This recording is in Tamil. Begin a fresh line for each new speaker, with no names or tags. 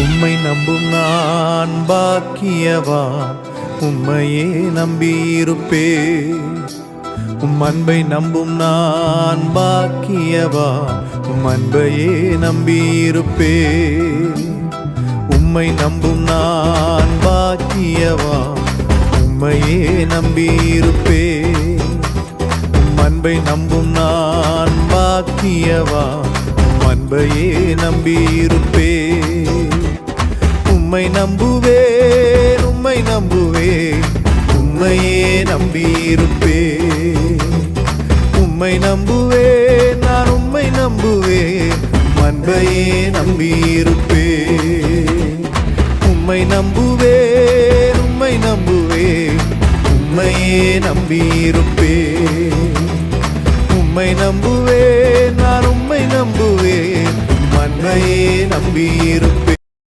உம்மை நம்பும் நான் பாக்கியவான், உம்மையே நம்பியிருப்பேன். உம் அன்பை நம்பும் நான் பாக்கியவான், உம் அன்பையே நம்பியிருப்பேன். உம்மை நம்பும் நான் பாக்கியவான், உம்மையே நம்பியிருப்பேன். உம் அன்பை நம்பும் நான் பாக்கியவான், உம் அன்பையே நம்பியிருப்பேன். உம்மை நம்புவேன், உம்மை நம்புவேன், உம்மையே நம்பியிருப்பேன். உம்மை நம்புவேன், நான் உம்மை நம்புவேன், அன்பையே நம்பியிருப்பேன். உம்மை நம்புவேன், உம்மை நம்புவேன், உம்மையே நம்பியிருப்பேன். உம்மை நம்புவேன், நான் உம்மை நம்புவேன், அன்பையே நம்பியிருப்பேன்.